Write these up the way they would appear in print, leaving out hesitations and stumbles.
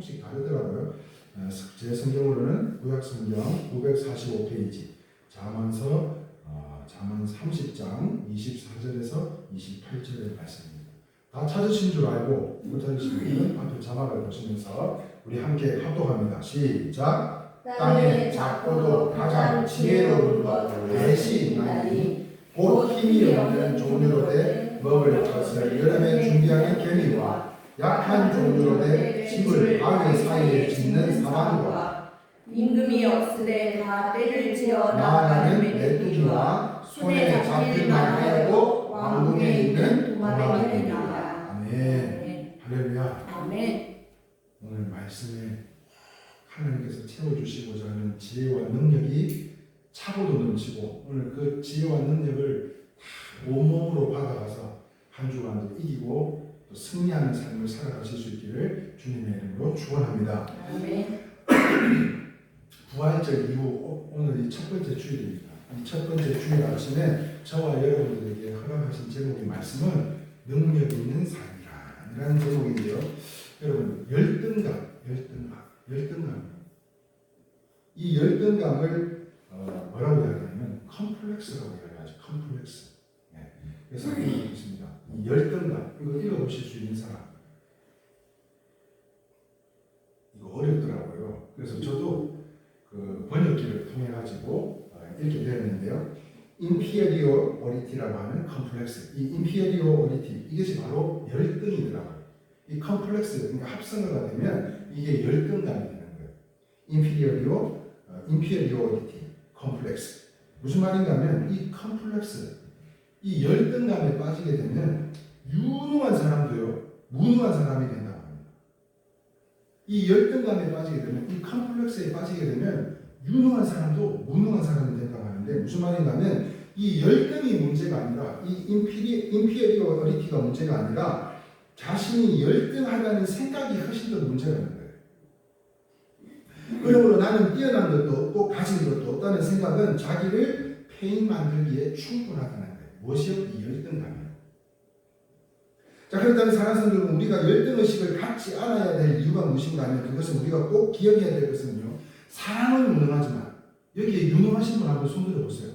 조금씩 다르더라고요. 제 성경으로는 구약 성경 945페이지 잠언서 잠언 30장 24절에서 28절의 말씀입니다. 다 찾으신 줄 알고 못 찾으시면 앞에 자막을 보시면서 우리 함께 합독합니다. 시작. 땅에 작고도 가장 지혜로운 것 넷이 있나니 곧 힘이 없는 종류로 돼 먹을 것을 여름에 준비하는 개미와 약한 종류로 돼 집을 바위 사이에 짓는 사람과 임금이 없으되 다 때를 지어 나아가는 메뚜기와 손에 잡힐만 하여도 왕궁에 있는 도마뱀이니라. 아멘. 할렐루야. 아멘. 오늘 말씀에 하나님께서 채워주시고자 하는 지혜와 능력이 차고도 넘치고 오늘 그 지혜와 능력을 다 온몸으로 받아가서 한 주간도 이기고 또 승리하는 삶을 살아가실 수 있기를 주님의 이름으로 축원합니다. 아멘. 부활절 이후 오늘 이 첫 번째 주일입니다. 이 첫 번째 주일 아침에 저와 여러분들에게 허락하신 제목의 말씀은 능력 있는 삶이라는 제목인데요. 여러분 열등감. 이 열등감을 뭐라고 이야기하냐면 컴플렉스라고 이야기하죠. 컴플렉스. 네. 그래서 읽어보겠습니다. 이 열등감 이거 읽어보실 수 있는 사람. 이거 어렵더라고요. 그래서 저도 그 번역기를 통해 가지고 읽게 되었는데요. inferiority라고 하는 컴플렉스. 이 inferiority 이것이 바로 열등이더라고요. 이 컴플렉스 그러니까 합성어가 되면 이게 열등감이 되는 거예요. inferiority 컴플렉스. 무슨 말인가 하면 이 컴플렉스, 이 열등감에 빠지게 되면 유능한 사람도요 무능한 사람이 된다고 합니다. 이 열등감에 빠지게 되면 이 컴플렉스에 빠지게 되면 유능한 사람도 무능한 사람이 된다고 하는데 무슨 말인가 하면 이 열등이 문제가 아니라 이 inferiority가 문제가 아니라 자신이 열등하다는 생각이 훨씬 더 문제가 있는 거예요. 그러므로 나는 뛰어난 것도 없고 가진 것도 없다는 생각은 자기를 폐인 만들기에 충분하다는 거예요. 무엇이요? 이 열등감이에요. 자, 그렇다면 사랑하는 여러분, 우리가 열등의식을 갖지 않아야 될 이유가 무엇인가 하면 그것은 우리가 꼭 기억해야 될 것은요. 사람은 무능하지만 여기에 유능하신 분 한번 손들어 보세요.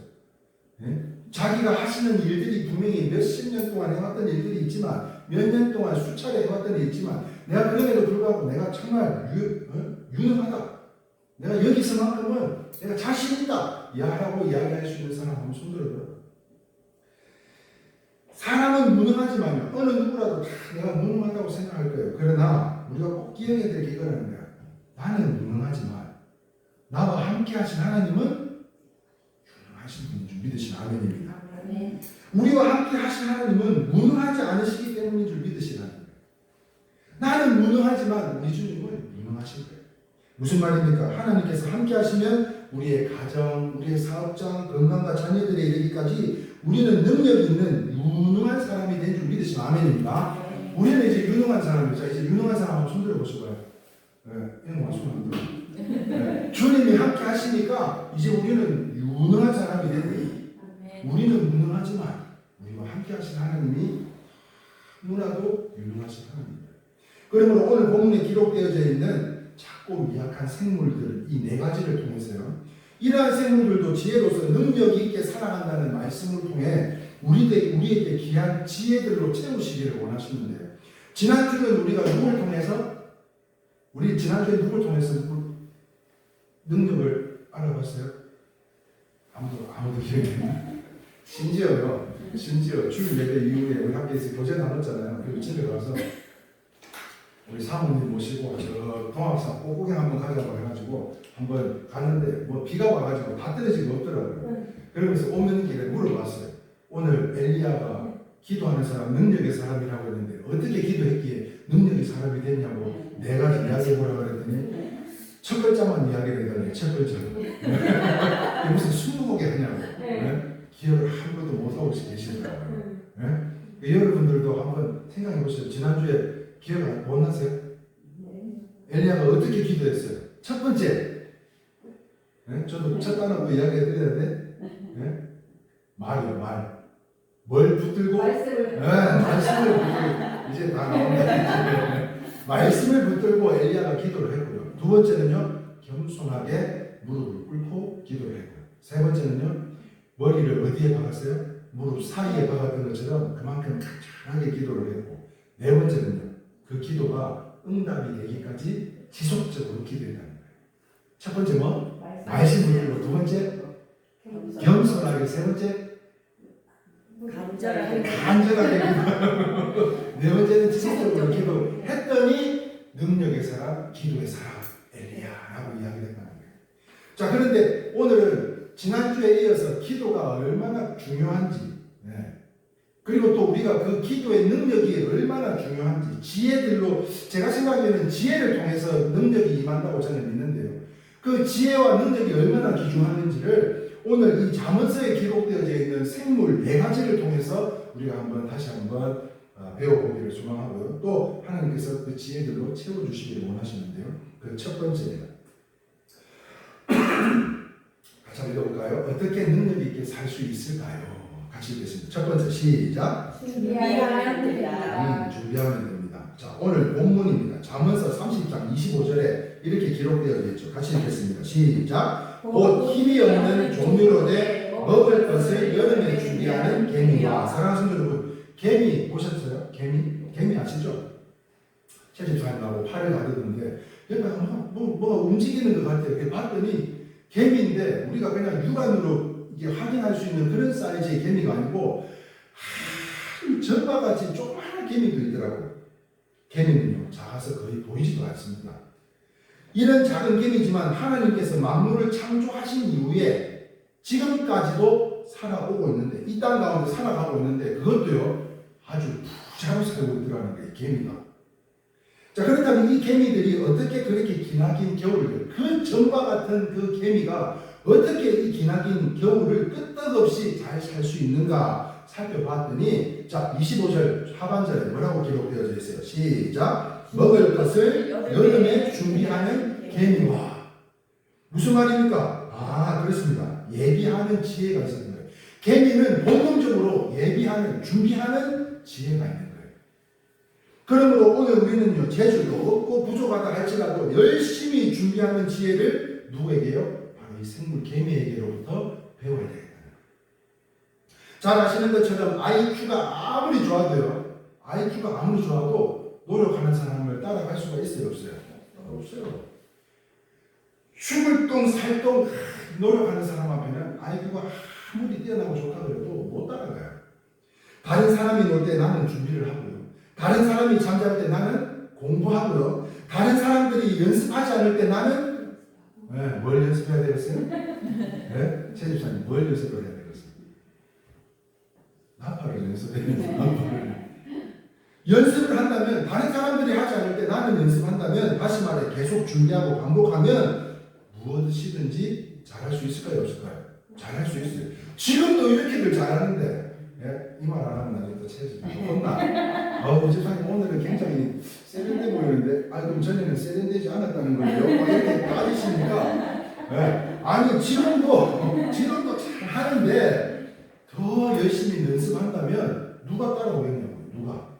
네? 자기가 하시는 일들이 분명히 몇십 년 동안 해왔던 일들이 있지만 몇 년 동안 수차례 해왔던 일이 있지만 내가 그럼에도 불구하고 내가 정말 유능하다. 내가 여기서만큼은 내가 자신 있다. 야라고 이야기할 수 있는 사람 한번 손들어요. 사람은 무능하지만요. 어느 누구라도 다 내가 무능하다고 생각할 거예요. 그러나 우리가 꼭 기억해야 될 게 이거라는 거야. 나는 무능하지만 나와 함께 하신 하나님은 유능하신 분인 줄 믿으시는 아멘입니다. 아멘. 우리와 함께 하신 하나님은 무능하지 않으시기 때문인 줄 믿으시라는 거예요. 나는 무능하지만 우리 주님은 유능하신 거예요. 무슨 말입니까? 하나님께서 함께 하시면 우리의 가정, 우리의 사업장, 건강과 자녀들에 이르기까지 우리는 능력 있는 유능한 사람이 된 줄 믿으시면 아멘입니다. 우리는 이제 유능한 사람이죠. 이제 유능한 사람 한번 손들어 보시고요. 이런 손 안 들어. 주님이 함께 하시니까 이제 우리는 유능한 사람이 되니 우리는 무능하지만 우리와 함께 하신 하나님이 누구나도 유능하신 하나님입니다. 그러므로 오늘 본문에 기록되어져 있는 작고 미약한 생물들 이 네 가지를 통해서요. 이러한 생물들도 지혜로서 능력 있게 살아간다는 말씀을 통해 우리에게 귀한 지혜들로 채우시기를 원하시는데 지난주는 우리가 누굴 통해서 지난주에 누굴 통해서 능력을 알아봤어요? 아무도 기억이 안 나요. 심지어 주일 예배 이후에 우리 학교에서 교재 나눴잖아요. 그리고 집에 가서 우리 사모님 모시고 저 동학산 꽃구경 한번 가자고 해가지고 한번 갔는데 뭐 비가 와가지고 다 떨어지고 없더라고요. 그러면서 오는 길에 물어봤어요. 오늘 엘리야가 기도하는 사람 능력의 사람이라고 했는데 어떻게 기도했기에 능력의 사람이 됐냐고 네 가지 이야기해보라고 그랬더니 첫 글자만 이야기를 해달래요. 첫 글자. 이게 무슨 스무고개 하냐고. 네? 기억을 한 번도 못하고 계시더라고요. 네? 여러분들도 한번 생각해 보세요. 지난주에 기억 못 나세요? 엘리야가 어떻게 기도했어요? 첫 번째, 네? 저도 첫 단어도 이야기해 드려야 돼. 네? 말이요, 말. 뭘 붙들고? 말씀을 붙들고. 이제 다 나온다. 말씀을 붙들고 엘리야가 기도를 번째는요, 겸손하게 무릎을 꿇고 기도를 했고, 세 번째는요, 머리를 어디에 박았어요? 무릎 사이에 박았던 것처럼 그만큼 간절하게 기도를 했고, 네 번째는요, 그 기도가 응답이 되기까지 지속적으로 기도했다는 거예요. 첫 번째 뭐? 말씀을 들고, 두 번째 겸손하게, 세 번째 간절하게 간절하게 기도. 네 번째는 지속적으로 기도했더니 능력의 사람, 기도의 사람 엘리야라고 이야기를 했다는 거예요. 자, 그런데 오늘은 지난주에 이어서 기도가 얼마나 중요한지, 그리고 또 우리가 그 기도의 능력이 얼마나 중요한지, 지혜들로, 제가 생각하기에는 지혜를 통해서 능력이 임한다고 저는 믿는데요. 그 지혜와 능력이 얼마나 귀중한지를 오늘 이 잠언서에 기록되어져 있는 생물 네 가지를 통해서 우리가 다시 한번 배워보기를 소망하고요. 또 하나님께서 그 지혜들로 채워주시기를 원하시는데요. 그 첫 번째입니다. 같이 한번 읽어볼까요? 어떻게 능력 있게 살 수 있을까요? 같이 읽겠습니다. 첫 번째, 시작. 준비하면 됩니다. 준비하면 됩니다. 자, 오늘 본문입니다. 잠언서 30장 25절에 이렇게 기록되어 있죠. 같이 읽겠습니다. 시작. 곧 힘이 없는 종류로되 먹을 것을 여름에 준비하는 개미와. 사랑하는 성도 여러분, 개미 보셨어요? 개미 아시죠? 채집사님하고 팔을 다루는데 옆에 뭐가 움직이는 것 같아요. 이렇게 봤더니 개미인데 우리가 그냥 육안으로 이게 확인할 수 있는 그런 사이즈의 개미가 아니고 전바같이 조그마한 개미도 있더라고요. 개미는요, 작아서 거의 보이지도 않습니다. 이런 작은 개미지만 하나님께서 만물을 창조하신 이후에 지금까지도 살아오고 있는데, 이 땅 가운데 살아가고 있는데, 그것도요 아주 부자로 살고 있더라는 거예요, 개미가. 자, 그렇다면 이 개미들이 어떻게 그렇게 기나긴 겨울을, 그 전과 같은 그 개미가 어떻게 이 기나긴 겨울을 끄떡없이 잘 살 수 있는가 살펴봤더니, 자, 25절 하반절에 뭐라고 기록되어져 있어요? 시작. 먹을 것을 여름에 준비하는 개미와. 무슨 말입니까? 아, 그렇습니다. 예비하는 지혜가 있는 거예요. 개미는 본능적으로 예비하는, 준비하는 지혜가 있는 거예요. 그러므로 오늘 우리는요, 재주도 없고 부족하다 할지라도 열심히 준비하는 지혜를 누구에게요? 바로 이 생물 개미에게로부터 배워야 되겠다는 거예요. 잘 아시는 것처럼 IQ가 아무리 좋아도요, IQ가 아무리 좋아도 노력하는 사람을 따라갈 수가 있어요, 없어요? 없어요. 죽을 똥 살똥 노력하는 사람 앞에는 IQ가 아무리 뛰어나고 좋다 그래도 못 따라가요. 다른 사람이 놀 때 나는 준비를 하고요. 다른 사람이 잠잘 때 나는 공부하고요. 다른 사람들이 연습하지 않을 때 나는 뭘 연습해야 되겠어요? 네? 최 집사님 뭘 연습을 해야 되겠어요? 나팔을 연습해야 되겠어요. 연습을 한다면, 다른 사람들이 하지 않을 때 나는 연습한다면, 다시 말해 계속 준비하고 반복하면 무엇이든지 잘할 수 있을까요? 없을까요? 잘할 수 있어요. 지금도 이렇게들 잘하는데, 이 말 안 하면 나중에 또 채지 혼나. 집사님 오늘은 굉장히 세련돼 보이는데, 그럼 전에는 세련되지 않았다는 거예요? 이렇게 따지시니까, 아니 지금도 잘 하는데 더 열심히 연습한다면 누가 따라오겠냐고요? 누가?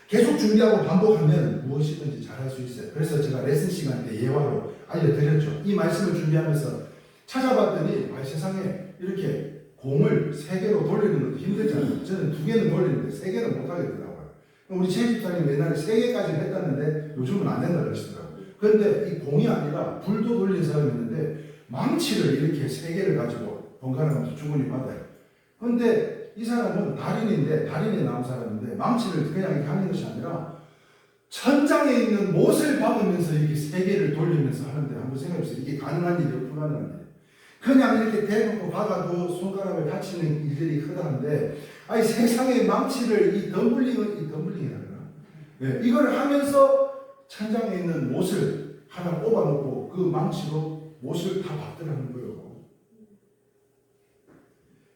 계속 준비하고 반복하면 무엇이든지 잘할 수 있어요. 그래서 제가 레슨 시간 때 예화로 알려드렸죠. 이 말씀을 준비하면서 찾아봤더니 세상에 이렇게 공을 3개로 돌리는 것도 힘들잖아요. 저는 2개는 돌리는데 3개는 못 하겠더라고요. 우리 최 집사님 옛날에 3개까지 했다는데 요즘은 안 된다 그러시더라고요. 그런데 이 공이 아니라 불도 돌린 사람이 있는데 망치를 이렇게 3개를 가지고 번갈아가면서 주머니 받아요. 그런데 이 사람은 달인에 나온 사람인데 망치를 그냥 이렇게 하는 것이 아니라 천장에 있는 못을 박으면서 이렇게 3개를 돌리면서 하는데 한번 생각해보세요. 이게 가능한 일이에요? 불가능한 일이에요? 그냥 이렇게 대놓고 박아도 손가락을 다치는 일들이 흔한데, 세상에 망치를 이 덤블링이라나? 이걸 하면서 천장에 있는 못을 하나 꼽아놓고 그 망치로 못을 다 박더라는 거예요.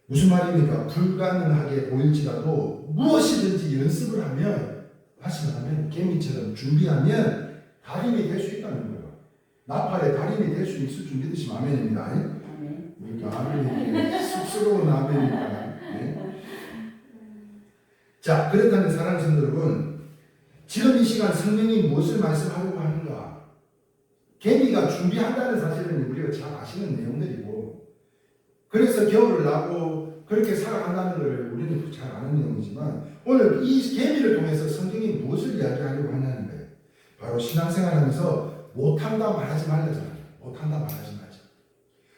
무슨 말입니까? 불가능하게 보일지라도 무엇이든지 연습을 하면, 다시 말하면 개미처럼 준비하면 달인이 될 수 있다는 거예요. 나팔에 달인이 될 수 있을 줄 믿으시면 아멘입니다. 그러니까 아멘이 쑥스러운 아멘입니다. 네? 자, 그렇다면 사랑하는 성도 여러분, 지금 이 시간 성령이 무엇을 말씀하려고 하는가? 개미가 준비한다는 사실은 우리가 잘 아시는 내용들이고, 그래서 겨울을 나고 그렇게 살아간다는 걸 우리는 잘 아는 내용이지만, 오늘 이 개미를 통해서 성경이 무엇을 이야기하려고 하냐는 거예요. 바로 신앙생활하면서 못한다 말하지 말라잖아요. 못한다 말하지 말자.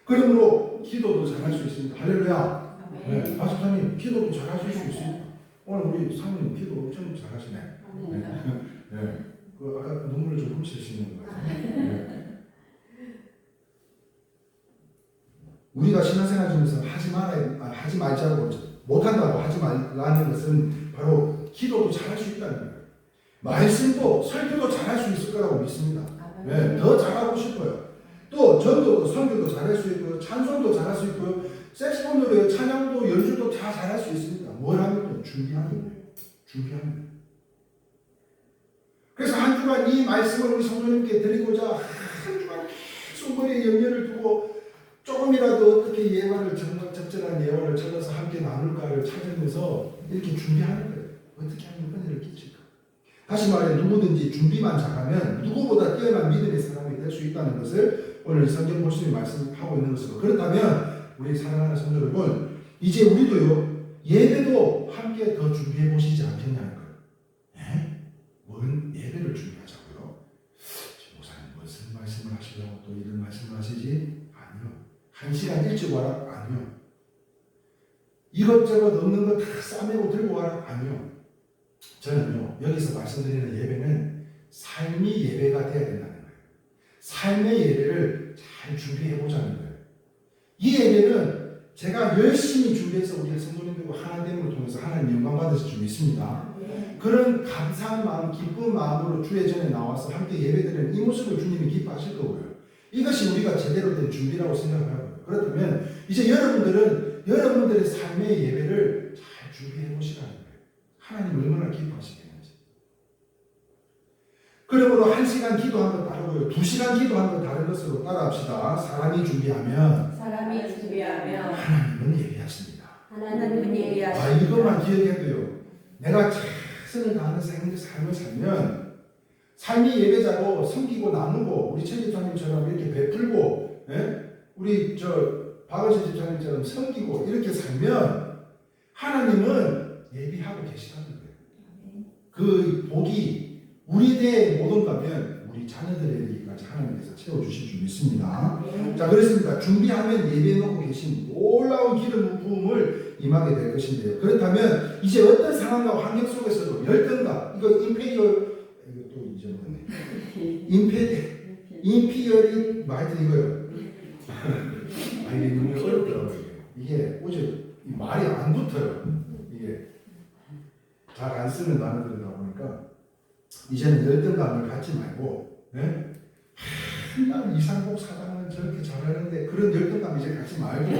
그러므로 기도도 잘할 수 있습니다. 할렐루야. 네, 박사님 기도도 잘하실 수 있습니다. 오늘 우리 사모님 기도 엄청 잘하시네. 네. 그 아까 눈물을 좀 훔치시는 것 같아요. 네. 우리가 신앙생활 중에서 하지 말자고 못한다고 하지 말라는 것은 바로 기도도 잘할 수 있다는 거예요. 말씀도 설교도 잘할 수 있을 거라고 믿습니다. 네, 더 잘하고 싶어요. 또 전도, 선교도 잘할 수 있고요, 찬송도 잘할 수 있고요, 색소폰 노래, 찬양도, 연주도 다 잘할 수 있습니다. 뭘 하면 준비하는 거예요. 준비하는 거예요. 그래서 한 주간 이 말씀을 우리 성도님께 드리고자 한 주간 계속 머리에 염려를 두고 조금이라도 어떻게 예화를 정말 적절한 예화를 찾아서 함께 나눌까를 찾으면서 이렇게 준비하는 거예요. 어떻게 하면 은혜를 끼칠까? 다시 말해 누구든지 준비만 잘하면 누구보다 뛰어난 믿음의 사람이 될 수 있다는 것을 오늘 성경 말씀이 말씀하고 있는 것으로, 그렇다면 우리 사랑하는 성도 여러분, 이제 우리도요 예배도 함께 더 준비해 보시지 않겠냐는 거예요. 뭔 예배를 준비하자고요? 목사님 무슨 말씀을 하시려고 또 이런 말씀을 하시지? 아니요. 1시간 일찍 와라? 아니요. 이것저것 없는 거 다 싸매고 들고 와라? 아니요. 저는요 여기서 말씀드리는 예배는 삶이 예배가 되어야 된다는 거예요. 삶의 예배를 잘 준비해 보자는 거예요. 이 예배는 제가 열심히 준비해서 우리 성도님들과 하나됨을 통해서 하나님 영광 받으실 줄 믿습니다. 그런 감사한 마음, 기쁜 마음으로 주의 전에 나와서 함께 예배드리는 이 모습을 주님이 기뻐하실 거고요. 이것이 우리가 제대로 된 준비라고 생각을 하고요. 그렇다면 이제 여러분들은 여러분들의 삶의 예배를 잘 준비해 보시라는 거예요. 하나님 얼마나 기뻐하시겠는지. 그러므로 1시간 기도한 것 다르고요, 2시간 기도한 것 다른 것으로 따라합시다. 사람이 준비하면 하나님은 예비하십니다. 하나님은 예비하십니다. 이것만 기억해도요, 내가 최선을 다하는 삶을 살면 삶이 예배자고 섬기고 나누고 우리 최 집사님처럼 이렇게 베풀고, 우리 박은실 집사님처럼 섬기고 이렇게 살면 하나님은 예비하고 계시다는 거예요. 그 복이 우리 대에 못 온다면 우리 자녀들에게까지 하나님께서 채워주실 줄 믿습니다. 자, 그렇습니다. 준비하면 예배해 놓고 계신 놀라운 기름 부음을 임하게 될 것인데요. 그렇다면 이제 어떤 상황과 환경 속에서도 열등감, 이거 이것도 잊어먹었네. 임피어리 마이트 이거요. 이게 너무 어렵더라고요. 이게 어제 말이 안 붙어요. 이게 잘 안 쓰는 단어들이다 보니까 이제는 열등감을 갖지 말고, 난 이상복 사장은 저렇게 잘하는데 그런 열등감 이제 갖지 말고,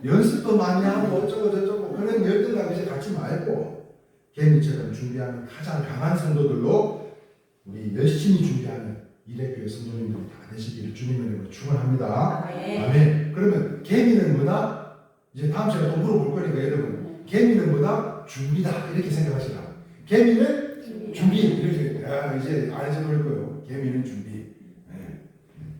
연습도 많이 하고 어쩌고 저쩌고 그런 열등감 이제 갖지 말고 개미처럼 준비하는 가장 강한 성도들로 우리 열심히 준비하는 이래교회 성도님들이 다 되시기를 주님의 축원합니다. 아멘. 그러면 개미는 뭐다? 이제 다음 시간에 또 물어볼 거니까 여러분, 개미는 뭐다? 준비다 이렇게 생각하시라. 개미는 준비 이렇게 이제 알아서 그럴 거예요. 개미는 준비.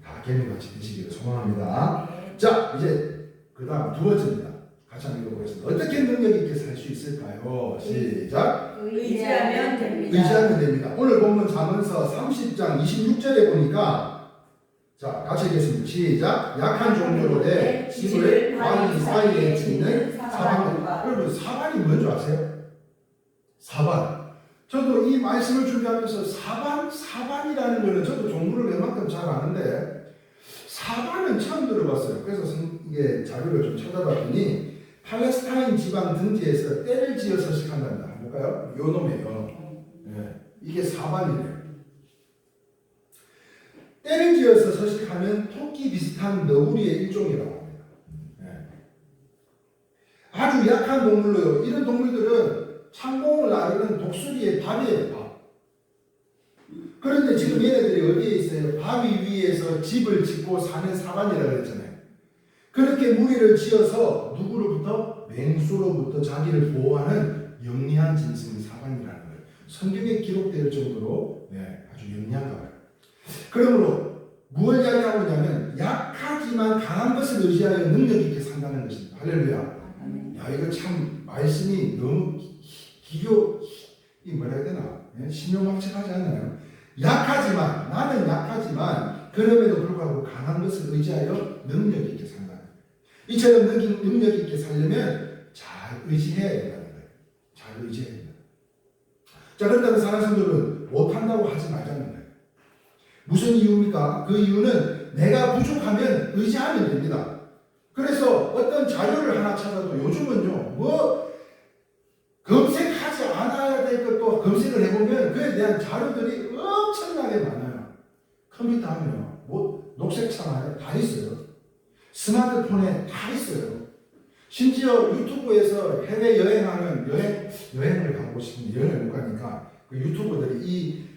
다 개미같이 되시기를 소망합니다. 자, 이제 그 다음 두 번째입니다. 같이 한번 읽어보겠습니다. 어떻게 능력 있게 살 수 있을까요? 시작. 의지하면 됩니다. 의지하면 됩니다. 오늘 본문 잠언서 30장 26절에 보니까, 자, 같이 읽겠습니다. 시작. 약한 종류로 돼 집을 바위 사이에 짓는 사반. 여러분, 사반이 뭔지 아세요? 사반. 저도 이 말씀을 준비하면서 사반이라는 거는 저도 종류를 웬만큼 잘 아는데 사반은 처음 들어봤어요. 그래서 이게 자료를 좀 찾아봤더니 팔레스타인 지방 등지에서 떼를 지어 서식한답니다. 한번 볼까요? 요 놈이에요. 이게 사반이래요. 떼를 지어서 서식하는 토끼 비슷한 너구리의 일종이라고 합니다. 아주 약한 동물로요. 이런 동물들은 창공을 나르는 독수리의 밥이에요. 밥. 그런데 지금 얘네들이 어디에 있어요? 바위 위에서 집을 짓고 사는 사반이라고 했잖아요. 그렇게 무리를 지어서 누구로부터? 맹수로부터 자기를 보호하는 영리한 짐승이 사반이라는 거예요. 성경에 기록될 정도로 아주 영리한가 봐요. 그러므로 무엇을 이야기하고 있냐면 약하지만 강한 것을 의지하여 능력 있게 산다는 것입니다. 할렐루야. 야, 이거 참 말씀이 너무 이 뭐라 해야 되나? 신용망측하지 않나요? 약하지만, 나는 약하지만 그럼에도 불구하고 강한 것을 의지하여 능력 있게 산다. 이처럼 능력 있게 살려면 잘 의지해야 된다는 거예요. 잘 의지해야 된다. 자, 그렇다면 사랑하는 성도는 못한다고 하지 말자는 거예요. 무슨 이유입니까? 그 이유는 내가 부족하면 의지하면 됩니다. 그래서 어떤 자료를 하나 찾아도 요즘은요, 검색하지 않아야 될 것도 검색을 해보면 그에 대한 자료들이 엄청나게 많아요. 컴퓨터 하면 녹색 창에 다 있어요. 스마트폰에 다 있어요. 심지어 유튜브에서 해외 여행하는 여행을 가고 싶은데 여행을 못 가니까 그 유튜버들이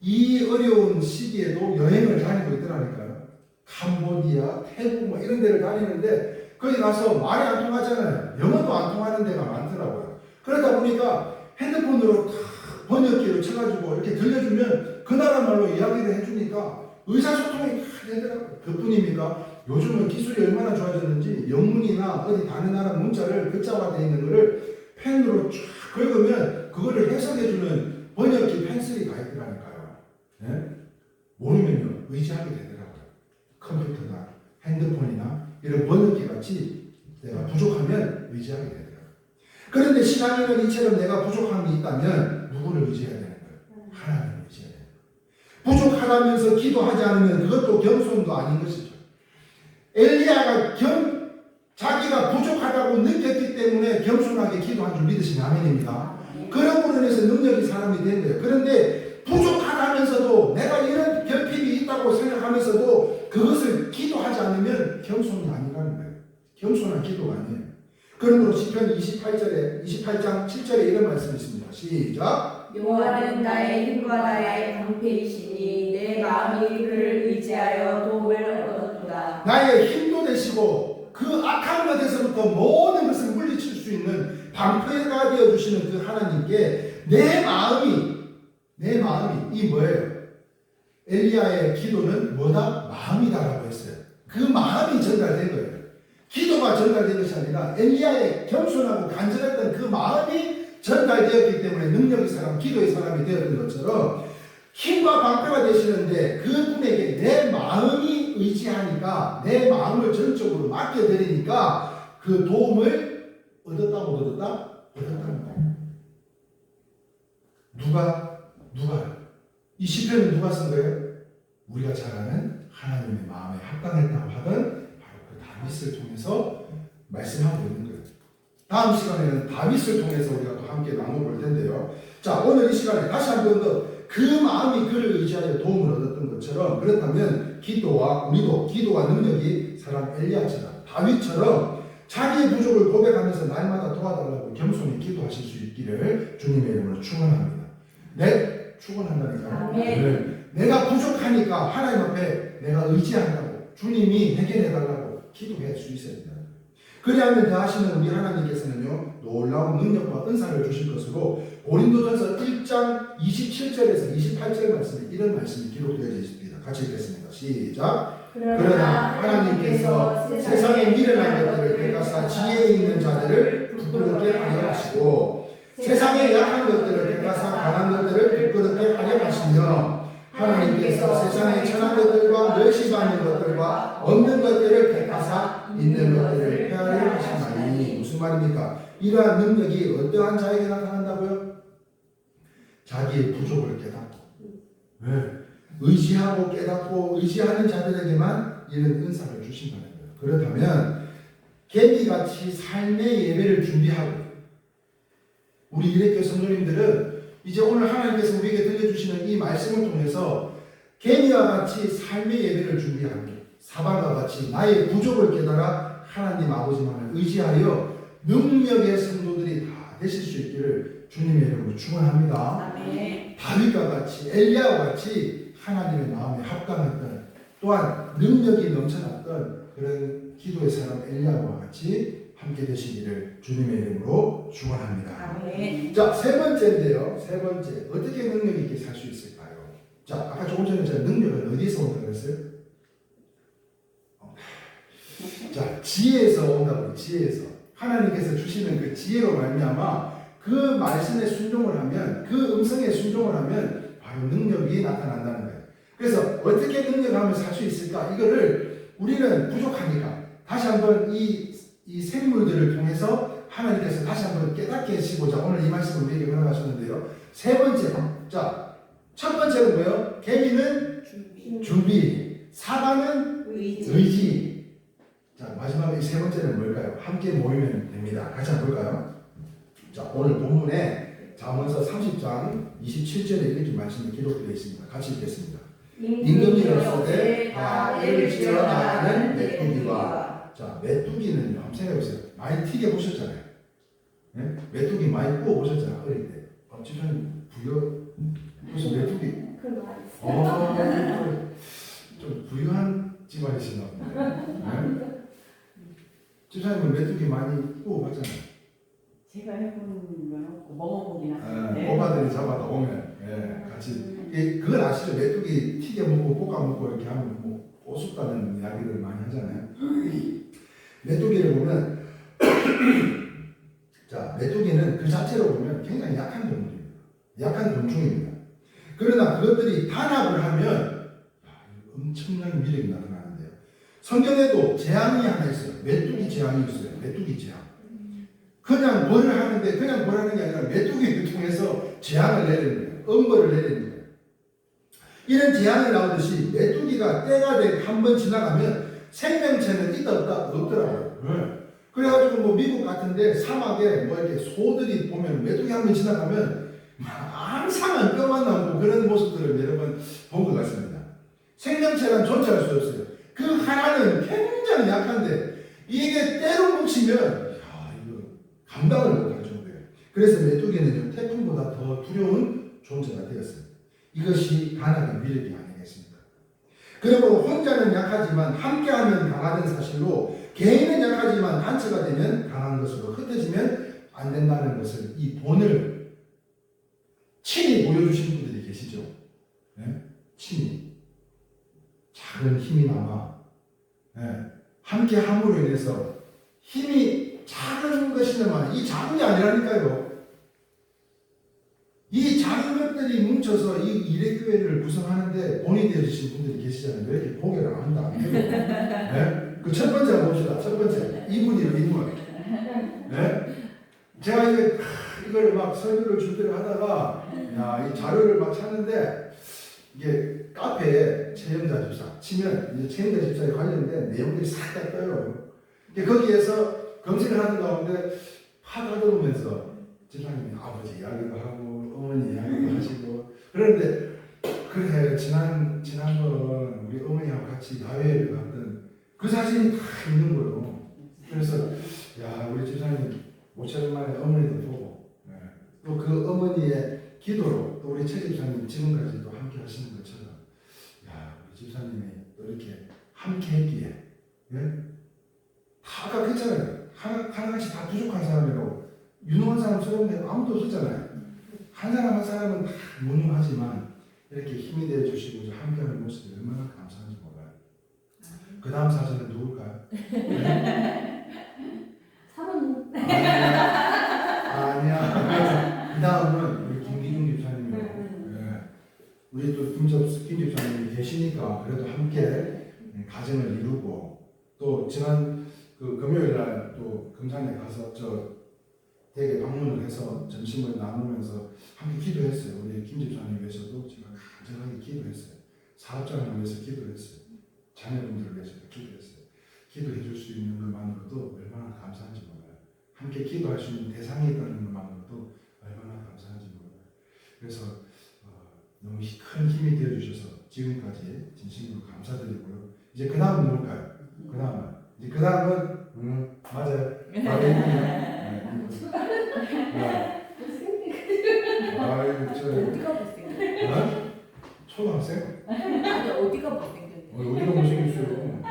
이 어려운 시기에도 여행을 다니고 있더라니까요. 캄보디아, 태국 뭐 이런 데를 다니는데 거기 가서 말이 안 통하잖아요. 영어도 안 통하는 데가 많더라고요. 그러다 보니까 핸드폰으로 다 번역기로 쳐가지고 이렇게 들려주면 그 나라 말로 이야기를 해주니까 의사소통이 다 되더라고요. 그뿐입니까? 요즘은 기술이 얼마나 좋아졌는지 영문이나 어디 다른 나라 문자를 글자화되어 있는 거를 펜으로 쫙 긁으면 그거를 해석해주는 번역기 펜슬이 가 있더라니까요. 네? 모르면요 의지하게 되더라고요. 컴퓨터나 핸드폰이나 이런 번역기 같이 내가 부족하면 의지하게 되더라고요. 그런데 신앙인은 이처럼 내가 부족함이 있다면 누구를 의지해야 되는 거예요? 하나님을 의지해야 되는 거예요. 부족하다면서 기도하지 않으면 그것도 겸손도 아닌 것이죠. 엘리야가 자기가 부족하다고 느꼈기 때문에 겸손하게 기도한 줄 믿으시면 아멘입니다. 그런 부분에서 능력이 사람이 된 거예요. 그런데 부족하다면서도 내가 이런 결핍이 있다고 생각하면서도 그것을 기도하지 않으면 겸손이 아니라는 거예요. 겸손한 기도가 아니에요. 그러므로 시편 28장 7절에 이런 말씀이 있습니다. 시작. 여호와는 나의 힘과 나의 방패이시니 내 마음이 그를 의지하여 도움을 얻었도다. 나의 힘도 되시고 그 악한 것에서부터 모든 것을 물리칠 수 있는 방패가 되어주시는 그 하나님께 내 마음이 이 뭐예요? 엘리야의 기도는 뭐다? 마음이다라고 했어요. 그 마음이 전달된 거예요. 기도가 전달된 것이 아니라 엘리야의 겸손하고 간절했던 그 마음이 전달되었기 때문에 능력의 사람, 기도의 사람이 되었던 것처럼 힘과 방패가 되시는데 그분에게 내 마음이 의지하니까 내 마음을 전적으로 맡겨드리니까 그 도움을 얻었다 못 얻었다? 얻었다는 거예요. 누가? 이 시편은 누가 쓴 거예요? 우리가 잘 아는 하나님의 마음에 합당했다고 하던 바로 그 다윗을 통해서 말씀하고 있는 거예요. 다음 시간에는 다윗을 통해서 우리가 또 함께 나눠볼 텐데요. 자, 오늘 이 시간에 다시 한 번 더 그 마음이 그를 의지하여 도움을 얻었던 것처럼 그렇다면 우리도 기도와 능력이 사람 엘리야처럼 다윗처럼 자기의 부족을 고백하면서 날마다 도와달라고 겸손히 기도하실 수 있기를 주님의 이름으로 축원합니다. 네, 축원한다니까요. 아멘. 내가 부족하니까 하나님 앞에 내가 의지한다고 주님이 해결해달라고 기도할 수 있어야 된다. 그리하면 더하시는 우리 하나님께서는요 놀라운 능력과 은사를 주실 것으로 고린도전서 1장 27절에서 28절 말씀에 이런 말씀이 기록되어 있습니다. 같이 읽겠습니다. 시작. 그러나 하나님께서 세상에 미련한 것들을 택하사 지혜에 있는 자들을 부끄럽게 하려 하시고 세상에 약한 것들을 택하사 강한 것들을 부끄럽게 하려 하시며 하나님께서 세상에 천한 것들과 멸시받는 것들과 없는 것들을 택하사 있는 것들을 폐하려 하시나니. 무슨 말입니까? 이러한 능력이 어떠한 자에게 나타난다고요? 자기의 부족을 깨닫고 의지하고 깨닫고 의지하는 자들에게만 이런 은사를 주신다는 거예요. 그렇다면 개미같이 삶의 예배를 준비하고 우리 이래교회 성도님들은 이제 오늘 하나님께서 우리에게 들려주시는 이 말씀을 통해서 개미와 같이 삶의 예배를 준비하는 거예요. 사방과 같이 나의 부족을 깨달아 하나님 아버지만을 의지하여 능력의 성도들이 다 되실 수 있기를 주님의 이름으로 축원합니다. 다윗과 같이 엘리야와 같이 하나님의 마음에 합당했던 또한 능력이 넘쳐났던 그런 기도의 사람 엘리야와 같이 함께 되시기를 주님의 이름으로 축원합니다. 자, 세 번째인데요. 세 번째 어떻게 능력 있게 살 수 있을까요? 자, 아까 조금 전에 제가 능력은 어디서 온다고 그랬어요? 자, 지혜에서 온다고. 지혜에서. 하나님께서 주시는 그 지혜로 말미암아 그 말씀에 순종을 하면, 그 음성에 순종을 하면 바로 능력이 나타난다는 거예요. 그래서 어떻게 능력하면 살 수 있을까? 이거를 우리는 부족하니까 다시 한번 이 생물들을 통해서 하나님께서 다시 한번 깨닫게 해주시고자 오늘 이 말씀을 우리에게 허락하셨는데요. 세 번째, 자, 첫 번째는 뭐예요? 개미는 준비, 사과는 의지. 자, 마지막에 세 번째는 뭘까요? 함께 모이면 됩니다. 같이 한번 볼까요? 자, 오늘 본문에 잠언서 30장 27절에 이렇게 말씀이 기록되어 있습니다. 같이 읽겠습니다. 임금이 없을 다 때를 지어 나가는 메뚜기와. 자, 메뚜기는요, 한번 생각해보세요. 많이 튀겨 보셨잖아요. 네? 메뚜기 많이 구워 보셨잖아요. 어릴 때. 집사님 무슨 메뚜기? 좀 부유한 집안이시나 보네. 네? 집사님은 메뚜기 많이 구워 봤잖아요. 제가 해본 건 없고 먹어보긴 하는데. 오빠들이 잡아다 오면 같이 그걸 아시죠? 메뚜기 튀겨 먹고 볶아 먹고 이렇게 하면 뭐 오숙다는 이야기를 많이 하잖아요. 메뚜기를 보면 자, 메뚜기는 그 자체로 보면 굉장히 약한 동물입니다. 약한 곤충입니다. 그러나 그것들이 단합을 하면 엄청난 위력이 나타나는데요. 성경에도 재앙이 하나 있어요. 메뚜기 재앙이 있어요. 메뚜기 재앙. 그냥 뭘 하는데 그냥 뭘 하는 게 아니라 메뚜기를 통해서 재앙을 내리는 거예요. 엄벌을 내리는 거예요. 이런 재앙이 나오듯이 메뚜기가 때가 되고 한번 지나가면 생명체는 있다 없다 없더라고요. 그래가지고 뭐 미국 같은데 사막에 뭐 이렇게 소들이 보면 메뚜기 한번 지나가면 항상 뼈만 나오고 그런 모습들을 여러 번 본 것 같습니다. 생명체란 존재할 수 없어요. 그 하나는 굉장히 약한데 이게 때로 뭉치면 이거 감당을 못할 정도예요. 그래서 메뚜기는 태풍보다 더 두려운 존재가 되었습니다. 이것이 단합의 위력이 아니겠습니까? 그리고 혼자는 약하지만 함께하면 강하다는 사실로 개인은 약하지만 단체가 되면 강한 것으로 흩어지면 안 된다는 것을 이 본을 친히 보여주신 분들이 계시죠. 네? 친히 작은 힘이 남아 함께 함으로 인해서 힘이 작은 것이지만 이 작은 게 아니라니까요. 이 작은 것들이 뭉쳐서 이 일회교회를 구성하는데 본이 되어주신 분들이 계시잖아요. 왜 이렇게 고개를 안 한다. 네? 그 첫 번째 봅시다. 첫 번째 이분이요, 이분. 네? 제가 이걸 막 설교를 준비를 하다가 이 자료를 막 찾는데 이게 카페에 최영자 집사 치면 이제 최영자 집사에 관련된 내용들이 싹 다 떠요. 거기에서 검색을 하는 가운데 파다듬으면서 집사님이 아버지 이야기도 하고 어머니 이야기도 하시고 그런데 그래 지난번 우리 어머니하고 같이 야외를 갔던 그 사진이 다 있는 거예요. 그래서 야 우리 집사님 5천 만에 어머니도 보고 또 그 어머니의 기도로 또 우리 최 집사님 지금까지도 함께 하시는 것처럼 야 우리 집사님이 또 이렇게 함께 했기에 다 아까 그랬잖아요. 하나같이 다 부족한 사람이라고 유능한 사람처럼 아무도 없었잖아요. 한 사람 한 사람은 다 무능하지만 이렇게 힘이 되어 주시고 함께하는 모습이 얼마나 감사한지 몰라요. 그 다음 사진은 누굴까요? 사모님. 아니야. 그 다음은 우리 김기중 집사님이요. 우리 또 김 집사님이 계시니까 그래도 함께 가정을 이루고 또 지난 그 금요일 날 또 금산에 가서 저 댁에 방문을 해서 점심을 나누면서 함께 기도했어요. 우리 김 집사님 위해서도 제가 간절하게 기도했어요. 사업장을 위해서 기도했어요. 자녀분들을 위해서 기도했어요. 기도해 줄 수 있는 것만으로도 얼마나 감사한지 몰라요. 함께 기도할 수 있는 대상이 있다는 것만으로도 얼마나 감사한지 몰라요. 그래서 너무 큰 힘이 되어 주셔서 지금까지 진심으로 감사드리고요. 이제 그 다음은 뭘까요? 그 다음은 맞아요. 아이고 저 어디가 못생겼어? 초등학생? 아니 어디가 못생겼어? 어디가 못생겼어요?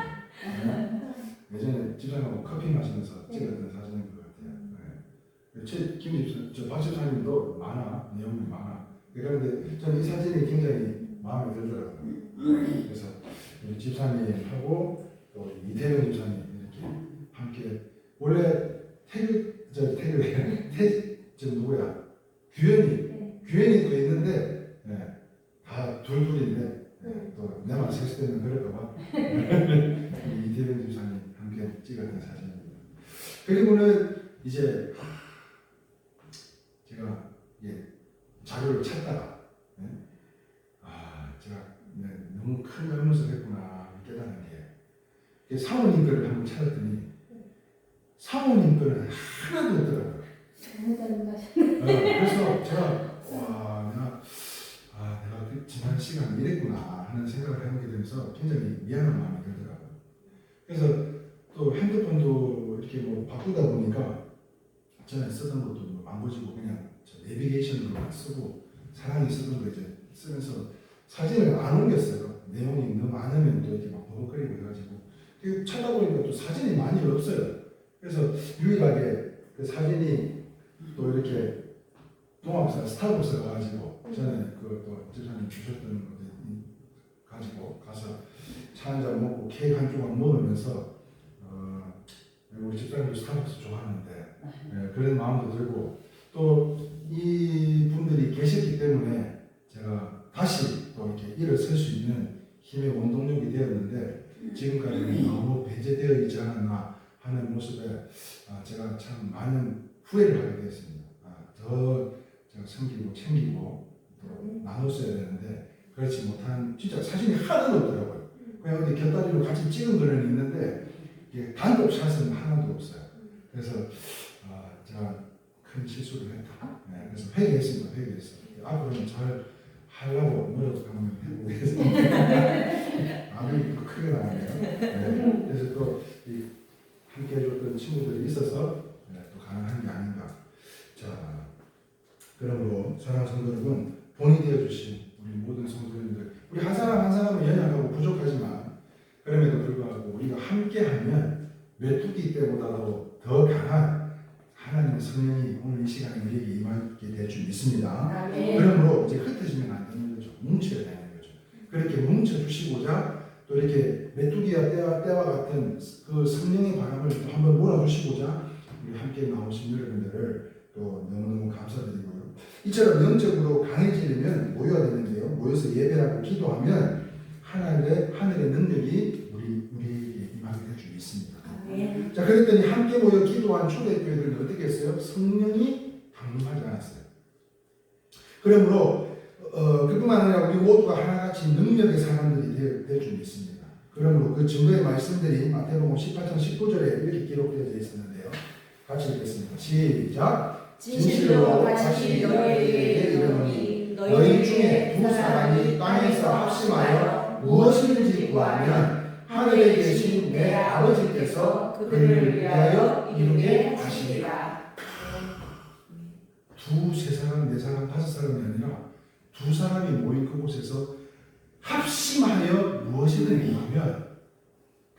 예전에 집사님하고 커피 마시면서 찍었던 사진인 것 같아요. 김 집사, 박 집사님도 많아, 내용이 많아. 그런데 저는 이 사진이 굉장히 마음에 들더라고요. 그래서 우리 집사님하고 또 이태영 집사님 이렇게 함께 원래 저 누구야 규현이 또 있는데 다 둘인데 또 내만 셋이 되면 그럴까봐 이태영 집사님 함께 찍었던 사진입니다. 그리고는 이제 제가 자료를 찾다가 제가 너무 큰 잘못을 했구나 깨달은 게 사모님 거를 한번 찾았더니 사모님 거는 하나도 없더라고요. 그래서 제가 내가 그 지난 시간에 이랬구나 하는 생각을 해보게 되면서 굉장히 미안한 마음이 들더라고요. 그래서 또 핸드폰도 이렇게 뭐 바꾸다 보니까 전에 쓰던 것도 뭐 망가지고 그냥 내비게이션으로만 쓰고 사랑이 쓰던 거 이제 쓰면서 사진을 안 옮겼어요. 내용이 너무 많으면 또 이렇게 막 버벅거리고 해가지고 찾아보니까 또 사진이 많이 없어요. 그래서 유일하게 그 사진이 또 이렇게 동암사 스타벅스 가가지고 전에 그또 집사님 주셨던 거 가지고 가서 차 한잔 먹고 케이크 한 조각 먹으면서 우리 집사님도 스타벅스 좋아하는데 그런 마음도 들고 또 이 분들이 계셨기 때문에 제가 다시 또 이렇게 일어설 수 있는 힘의 원동력이 되었는데 지금까지는 너무 배제되어 있지 않았나 하는 모습에 제가 참 많은 후회를 하게 되었습니다. 더 제가 섬기고 챙기고 또 나눴어야 되는데 그렇지 못한 진짜 사진이 하나도 없더라고요. 그냥 어디 곁다리로 같이 찍은 거는 있는데 단독 샷은 하나도 없어요. 그래서 제가 큰 실수를 했다. 그래서 회개했습니다. 앞으로는 잘 하려고 노력 한번 해보겠습니다. 아주 크게 나왔네요. 그래서 또 함께 해줬던 친구들이 있어서 또 가능한 게 아닌가. 자, 그러므로 사랑하는 성도 여러분, 본이 되어주신 우리 모든 성도님들, 우리 한 사람 한 사람은 연약하고 부족하지만 그럼에도 불구하고 우리가 함께하면 메뚜기 때보다도 더 강한 하나님의 성령이 오늘 이 시간에 우리에게 임하게 될 줄 믿습니다. 그러므로 이제 흩어지면 안 되는 거죠. 뭉쳐야 되는 거죠. 그렇게 뭉쳐주시고자 또 이렇게 메뚜기와 때와 같은 그 성령의 바람을 또 한번 몰아주시고자 우리 함께 나오신 여러분들을 또 너무너무 감사드리고요. 이처럼 영적으로 강해지려면 모여야 되는데요. 모여서 예배하고 기도하면 하늘의 능력이 우리에게 임하게 될 줄 믿습니다. 자, 그랬더니 함께 모여 기도한 초대교회들은 어떻게 했어요? 성령이 강림하지 않았어요. 그러므로 그뿐만 아니라 우리 모두가 하나같이 능력의 사람들이 될 줄 믿습니다. 그러므로 그 증거의 말씀들이 마태복음 18장 19절에 이렇게 기록되어 있었는데요. 같이 읽겠습니다. 시작. 진실로 다시 너희에게 이르노니 너희 중에 두 사람이 땅에서 합심하여 무엇이든지 구하면 하늘에 계신 내 아버지께서 그들을 위하여 이루게 하시리라. 두세 사람, 네 사람, 다섯 사람이 아니라 두 사람이 모인 그곳에서 합심하여 무엇이든 구하면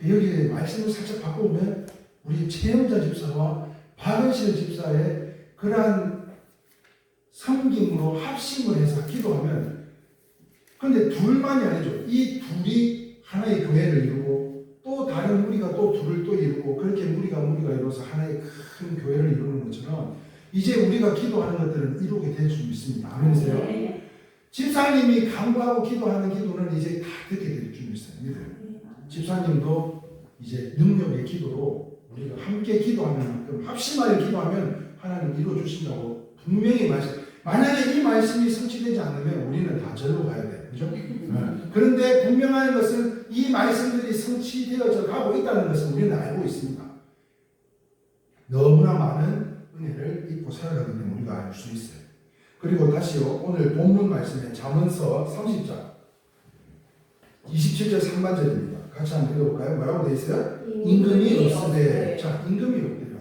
여기 말씀을 살짝 바꿔보면 우리 최영자 집사와 박은실 집사의 그러한 섬김으로 합심을 해서 기도하면 그런데 둘만이 아니죠. 이 둘이 하나의 교회를 이루고 또 다른 무리가 또 둘을 또 이루고 그렇게 무리가 이루어서 하나의 큰 교회를 이루는 것처럼 이제 우리가 기도하는 것들은 이루게 될 줄 믿습니다. 아멘이세요? 집사님이 간구하고 기도하는 기도는 이제 다 듣게 될 줄 믿습니다. 집사님도 이제 능력의 기도로 우리가 함께 기도하는 만큼 합심하여 기도하면 하나님 이루어주신다고 분명히 말씀. 만약에 이 말씀이 성취되지 않으면 우리는 다 절로 가야 돼요. 그죠? 그런데 분명한 것은 이 말씀들이 성취되어져 가고 있다는 것은 우리는 알고 있습니다. 너무나 많은 은혜를 입고 살아가기 때문에 우리가 알 수 있어요. 그리고 다시요. 오늘 본문 말씀에 잠언서 30장 27절 3반절입니다. 같이 한번 읽어볼까요? 뭐라고 되어 있어요? 임금이 없으되. 자, 임금이 없대요.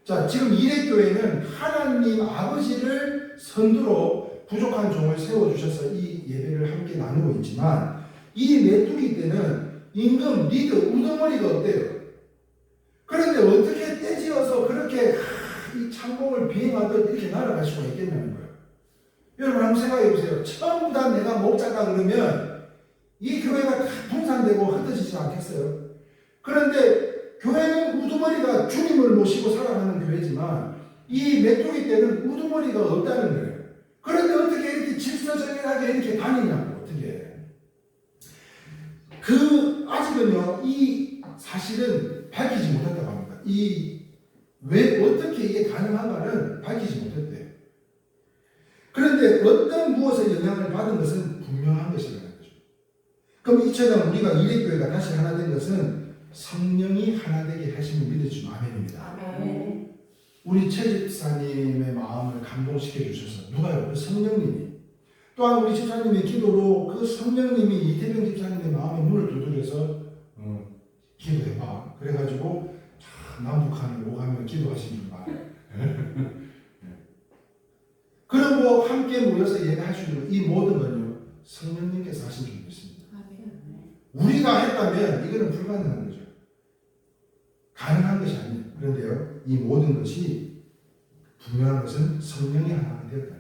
자, 지금 이레교회는 하나님 아버지를 선두로 부족한 종을 세워주셔서 이 예배를 함께 나누고 있지만 이 메뚜기 때는 임금, 리더, 우두머리가 없대요. 그런데 어떻게 떼지어서 그렇게 이 창공을 비행하듯 이렇게 날아갈 수가 있겠냐는 거예요. 여러분 한번 생각해 보세요. 전부 다 내가 목자가 그러면 이 교회가 다 분산되고 흩어지지 않겠어요? 그런데 교회는 우두머리가 주님을 모시고 살아가는 교회지만 이 메뚜기 떼는 우두머리가 없다는 거예요. 그런데 어떻게 이렇게 질서정연하게 이렇게 다니냐고 어떻게 아직은요 이 사실은 밝히지 못했다고 합니다. 왜 어떻게 이게 가능한가는 밝히지 못했대요. 그런데 어떤 무엇의 영향을 받은 것은 분명한 것이라는 거죠. 그럼 이처럼 우리가 이레교회가 다시 하나 된 것은 성령이 하나 되게 하심을 믿어주는 아멘입니다. 아멘. 우리 최 집사님의 마음을 감동시켜 주셔서 누가요? 그 성령님이 또한 우리 집사님의 기도로 그 성령님이 이태경 집사님의 마음에 문을 두드려서 기도해봐. 그래가지고 남북한을 오가며 기도하시는 말. 그리고 함께 모여서 얘기할 수 있는 이 모든 건요 성령님께서 하신 줄 믿습니다. 우리가 했다면 이거는 불가능한 거죠. 가능한 것이 아니에요. 그런데요 이 모든 것이 분명한 것은 성령이 하나가 되었다.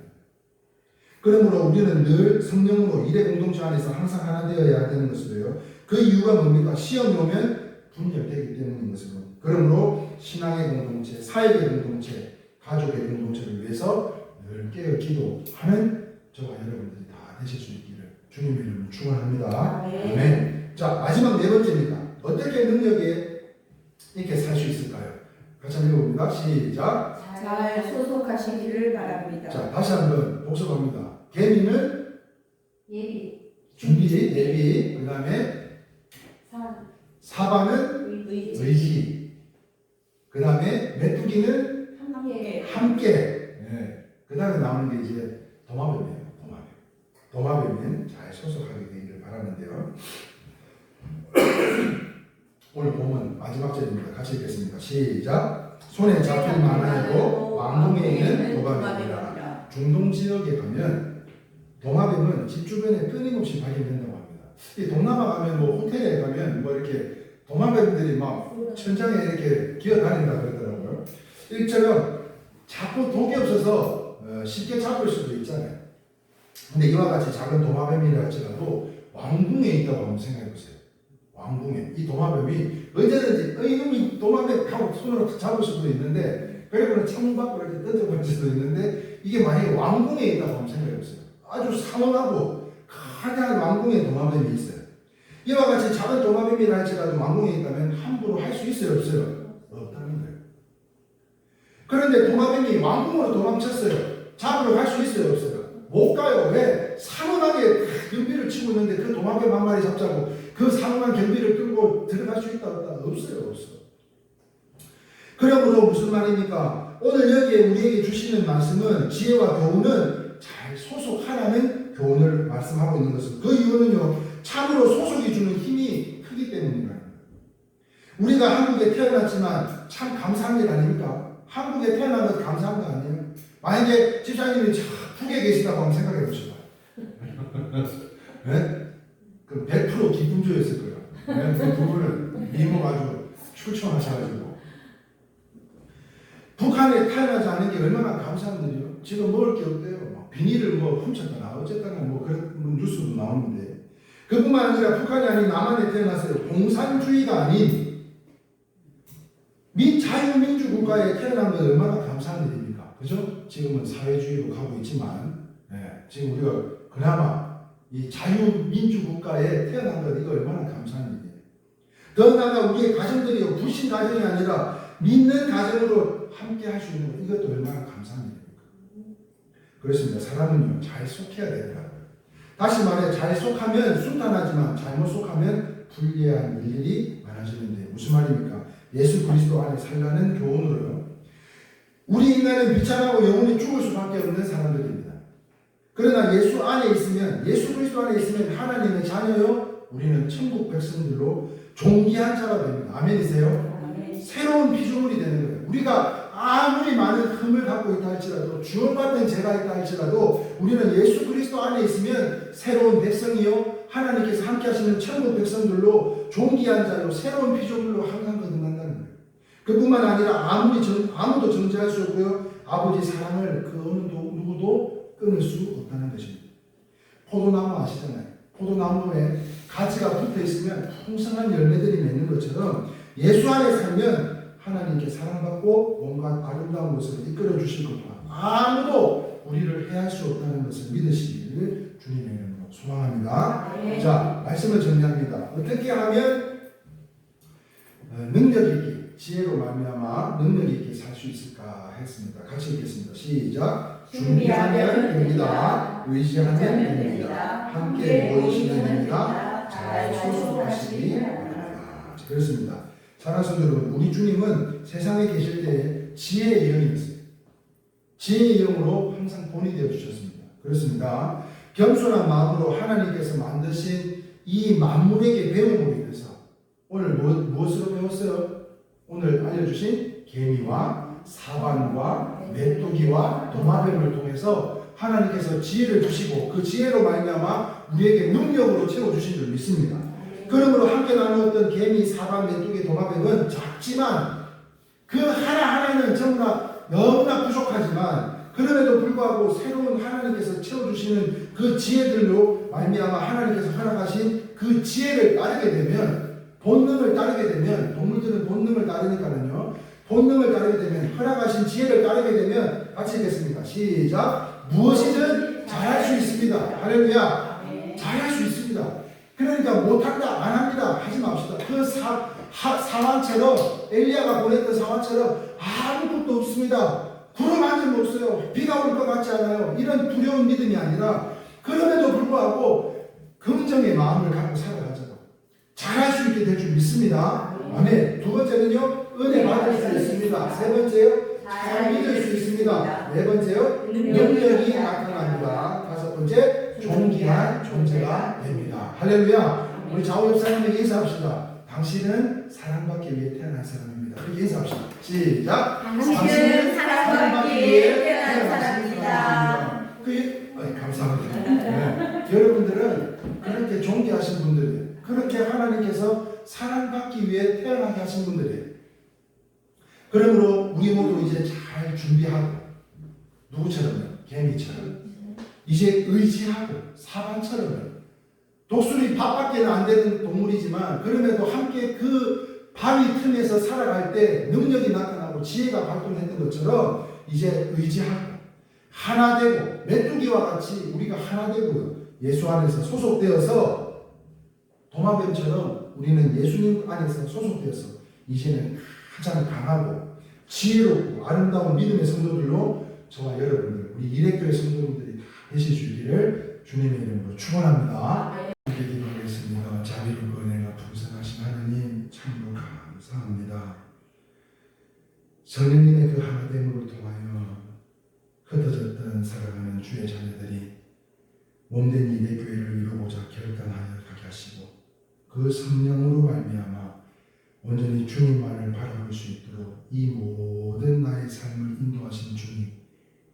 그러므로 우리는 늘 성령으로 일의 공동체 안에서 항상 하나 되어야 되는 것이고요. 그 이유가 뭡니까? 시험이 오면 분열되기 때문인 것으로. 그러므로 신앙의 공동체, 사역의 공동체, 가족의 공동체를 위해서 늘 깨어 기도하는 저와 여러분들이 다 되실 수 있기를 주님의 이름으로 축원합니다. 아멘. 자 마지막 네 번째입니다. 어떻게 능력에 이렇게 살 수 있을까요? 같이 한번 읽어봅니다. 시작. 잘 소속하시기를 바랍니다. 자 다시 한번 복습합니다. 개미는 예비, 준비, 예비, 그 다음에 사바는 의지, 그 다음에 메뚜기는 함께, 네. 그 다음에 나오는 게 이제 도마뱀이에요. 도마뱀은 잘 소속하게 되기를 바라는데요. 오늘 보면 마지막 절입니다. 같이 읽겠습니다. 시작. 손에 잡힐 만하고 왕궁에 있는 도마뱀이라. 중동 지역에 가면 도마뱀은 집 주변에 끊임없이 발견된다고 합니다. 이 동남아 가면 뭐 호텔에 가면 뭐 이렇게 도마뱀들이 막 천장에 이렇게 기어다닌다 그러더라고요. 이처럼 자꾸 독이 없어서 쉽게 잡을 수도 있잖아요. 근데 이와 같이 작은 도마뱀이라 할지라도 왕궁에 있다고 한번 생각해 보세요. 왕궁에 이 도마뱀이 언제든지 이놈이 도마뱀 하고 손으로 잡을 수도 있는데 그리고는 창밖으로 이렇게 던져버릴 수도 있는데 이게 만약에 왕궁에 있다고 한번 생각해 보세요. 아주 상원하고 가장 왕궁에 도마뱀이 있어요. 이와 같이 작은 도마뱀이라 할지라도 왕궁에 있다면 함부로 할 수 있어요 없어요? 없다는 거예요. 그런데 도마뱀이 왕궁으로 도망쳤어요. 잡으러 갈 수 있어요 없어요? 못 가요. 왜? 상원하게 경비를 치고 있는데 그 도마뱀 한 마리 잡자고 그 상원한 경비를 끌고 들어갈 수 있다 없다? 없어요 없어. 그러므로 무슨 말입니까? 오늘 여기에 우리에게 주시는 말씀은 지혜와 교훈은 잘 소속하라는 교훈을 말씀하고 있는 것은 그 이유는요 참으로 소속이 주는 힘이 크기 때문입니다. 우리가 한국에 태어났지만 참 감사한 일 아닙니까? 한국에 태어난 것 감사한 거 아니에요? 만약에 집사님이 참 북에 계시다고 한번 생각해 보시죠. 네? 그럼 100% 기쁨조였을 거예요. 네? 그 부분을 미모가 아주 출중하셔가지고 북한에 태어나지 않은 게 얼마나 감사한 일이요. 지금 먹을 게 없대요. 막 비닐을 뭐 훔쳤다나 어쨌다나 뭐 그런 뉴스도 나오는데 그뿐만 아니라 북한이 아닌 남한에 태어났어요. 공산주의가 아닌 자유민주 국가에 태어난 건 얼마나 감사한 일입니까? 그죠? 지금은 사회주의로 가고 있지만 지금 우리가 그나마 이 자유민주 국가에 태어난 것 이거 얼마나 감사한 일이에요. 더 나아가 우리의 가정들이요 불신 가정이 아니라 믿는 가정으로 함께 할 수 있는 것 이것도 얼마나 감사한 일입니까? 그렇습니다. 사람은요 잘 속해야 되더라고요. 다시 말해 잘 속하면 순탄하지만 잘못 속하면 불리한 일들이 많아지는데 무슨 말입니까? 예수 그리스도 안에 살라는 교훈으로요. 우리 인간은 비참하고 영원히 죽을 수밖에 없는 사람들입니다. 그러나 예수 안에 있으면 예수 그리스도 안에 있으면 하나님의 자녀요. 우리는 천국 백성들로 존귀한 자가 됩니다. 아멘이세요? 아멘. 새로운 피조물이 되는 거예요. 우리가 아무리 많은 흠을 갖고 있다 할지라도 주원받는 죄가 있다 할지라도 우리는 예수 그리스도 안에 있으면 새로운 백성이요 하나님께서 함께 하시는 천국 백성들로 존귀한 자로 새로운 피조물로 항상 거듭난다는 거예요. 그뿐만 아니라 아무도 정죄할 수 없고요 아버지 사랑을 그 어느 누구도 끊을 수 없다는 것입니다. 포도나무 아시잖아요. 포도나무에 가지가 붙어 있으면 풍성한 열매들이 맺는 것처럼 예수 안에 살면 하나님께 사랑받고 온갖 아름다운 것으로 이끌어 주실 것과 아무도 우리를 해할 수 없다는 것을 믿으시기를 주님의 이름으로 소망합니다. 네. 자, 말씀을 정리합니다. 어떻게 하면 능력 있게, 지혜로 말미암아 능력 있게 살 수 있을까 했습니다. 같이 읽겠습니다. 시작. 준비하면 됩니다. 의지하면 됩니다. 함께 모이시면 됩니다. 잘 소속하시기 바랍니다. 그렇습니다. 사랑하는 성도 여러분, 우리 주님은 세상에 계실 때 지혜의 영이었어요. 지혜의 영으로 항상 본이 되어 주셨습니다. 그렇습니다. 겸손한 마음으로 하나님께서 만드신 이 만물에게 배움으로 인해서 오늘 무엇으로 배웠어요? 오늘 알려주신 개미와 사반과 메뚜기와 도마뱀을 통해서 하나님께서 지혜를 주시고 그 지혜로 말미암아 우리에게 능력으로 채워주신 줄 믿습니다. 그러므로 함께 나누었던 개미, 사반, 메뚜기, 도마뱀은 작지만 그 하나하나는 너무나 부족하지만 그럼에도 불구하고 새로운 하나님께서 채워주시는 그 지혜들로 말미암아 하나님께서 허락하신 그 지혜를 따르게 되면 본능을 따르게 되면 동물들은 본능을 따르니까는요. 본능을 따르게 되면 허락하신 지혜를 따르게 되면 같이 읽겠습니다. 시작. 무엇이든 잘할 수 있습니다. 할렐루야. 잘할 수 있습니다. 그러니까 못한다, 안 합니다. 하지 맙시다. 그 상황처럼 엘리야가 보냈던 상황처럼 아무것도 없습니다. 구름 한 점 없어요. 비가 올 것 같지 않아요. 이런 두려운 믿음이 아니라 그럼에도 불구하고 긍정의 마음을 갖고 살아가자고. 잘할 수 있게 될 줄 믿습니다. 아멘. 두 번째는요, 은혜 받을 수 있습니다. 세 번째요, 잘 믿을 수 있습니다. 네 번째요, 능력이 나타납니다. 다섯 번째, 존귀한 존재가 됩니다. 할렐루야. 우리 좌우 옆 사람에게 인사합시다. 당신은 사랑받기 위해 태어난 사람입니다. 그렇게 인사합시다. 시작. 당신은 사랑받기 위해 태어난 사람입니다. 감사합니다. 네. 여러분들은 그렇게 존귀하신 분들이에요. 그렇게 하나님께서 사랑받기 위해 태어나게 하신 분들이에요. 그러므로 우리 모두 이제 잘 준비하고 누구처럼요? 개미처럼 이제 의지하고 사반처럼요. 독수리 밥밖에는 안 되는 동물이지만 그럼에도 함께 그 바위 틈에서 살아갈 때 능력이 나타나고 지혜가 발동했던 것처럼 이제 의지하고 하나 되고 메뚜기와 같이 우리가 하나 되고요. 예수 안에서 소속되어서 도마뱀처럼 우리는 예수님 안에서 소속되어서 이제는 가장 강하고 지혜롭고 아름다운 믿음의 성도들로 저와 여러분들 우리 일회교회 성도님들이 다 되실 수 있기를 주님의 이름으로 축원합니다. 함께 기도하겠습니다. 자비롭고 은혜가 풍성하신 하나님 참으로 감사합니다. 성령님의 그 하나됨으로 통하여 흩어졌던 살아가는 주의 자녀들이 몸된 일회교회를 이루고자 결단하여 가게 하시고 그 성령으로 말미암아 온전히 주님만을 바라볼 수 있도록 이 모든 나의 삶을 인도하신 주님,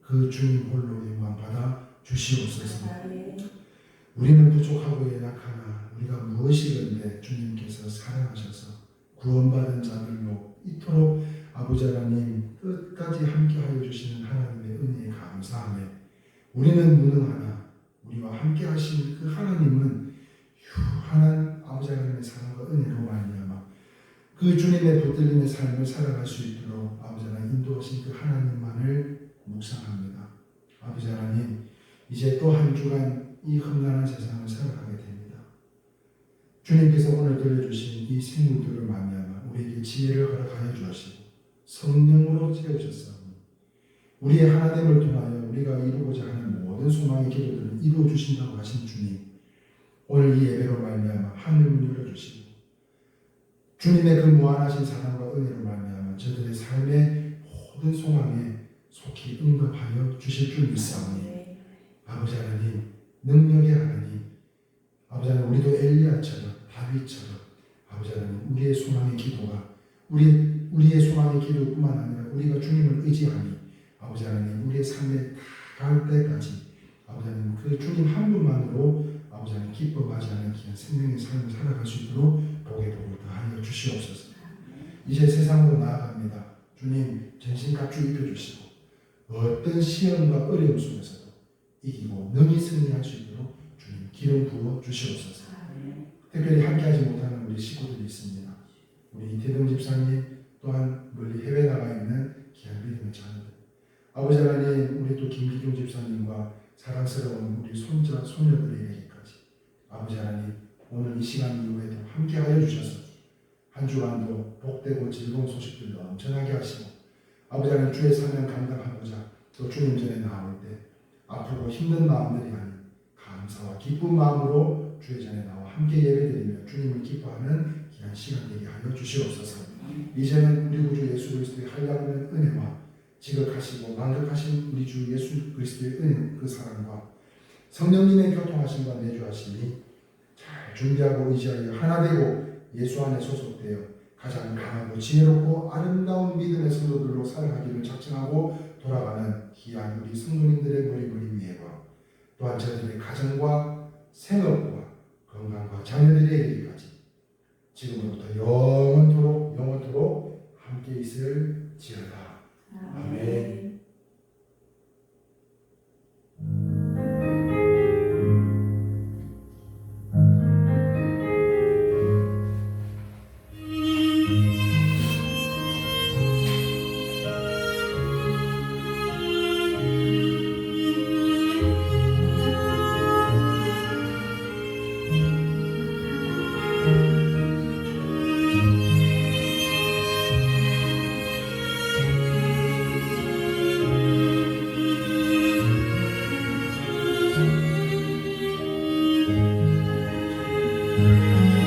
그 주님 홀로 영광 받아 주시옵소서. 우리는 부족하고 연약하나 우리가 무엇이든지 주님께서 사랑하셔서 구원받은 자들로 이토록 아버지 하나님 끝까지 함께하여 주시는 하나님의 은혜에 감사하며 우리는 무능하나 우리와 함께하신 그 하나님은 유한한 아버지 하나님의 사랑과 은혜로 말미암아 그 주님의 붙들림의 삶을 살아갈 수 있도록 아버지 하나님 인도하신 그 하나님만을 묵상합니다. 아버지 하나님 이제 또 한 주간 이 험난한 세상을 살아가게 됩니다. 주님께서 오늘 들려주신 이 생물들을 말미암아 우리에게 지혜를 허락하여 주시고 성령으로 채우셨사오니 우리의 하나됨을 통하여 우리가 이루고자 하는 모든 소망의 기도들을 이루어 주신다고 하신 주님, 오늘 이 예배로 말미암아 하늘 문 열어주시고 주님의 그 무한하신 사랑과 은혜로 말미암아 저들의 삶의 모든 소망에 속히 응답하여 주실 줄 믿사오니 아버지 하나님, 능력의 하나님, 아버지 하나님, 우리도 엘리야처럼 다윗처럼 아버지 하나님, 우리의 소망의 기도가 우리의 소망의 기도뿐만 아니라 우리가 주님을 의지하니 아버지 하나님, 우리의 삶에 닿을 때까지 아버지 하나님, 그 주님 한 분만으로 아버지 하나님 기뻐하지 않은 귀한 생명의 삶을 살아갈 수 있도록 복의 복을 더하여 주시옵소서. 이제 세상으로 나아갑니다. 주님 전신 갑주 입혀주시고 어떤 시험과 어려움 속에서도 이기고 능히 승리할 수 있도록 주님 기름 부어 주시옵소서. 네. 특별히 함께하지 못하는 우리 식구들이 있습니다. 우리 이태동 집사님 또한 멀리 해외 나가 있는 귀한 믿음의 자녀들, 아버지 하나님, 우리 또 김기중 집사님과 사랑스러운 우리 손자 손녀들에게까지 아버지 하나님, 오늘 이 시간 이후에도 함께하여 주셔서 한 주간도 복되고 즐거운 소식들 넘쳐나게 하시고 아버지 하나님, 주의 사명 감당하고자 또 주님 전에 나올 때 아프고 힘든 마음들이 아닌 감사와 기쁜 마음으로 주의 전에 나와 함께 예배드리며 주님을 기뻐하는 귀한 시간 되게 하여 주시옵소서. 이제는 우리 구주 예수 그리스도의 한량없는 은혜와 지극하시고 만극하신 우리 주 예수 그리스도의 은혜, 그 사랑과 성령님의 교통하심과 내주하심이 잘 준비하고 의지하여 하나 되고 예수 안에 소속되어 가장 강하고 지혜롭고 아름다운 믿음의 성도들로 살아가기를 작정하고 돌아가는 귀한 우리 성도님들의 머리 위에와 또한 저들의 가정과 생업과 건강과 자녀들의 이르기까지 지금부터 영원토록 함께 있을지어다. 아멘. Amen.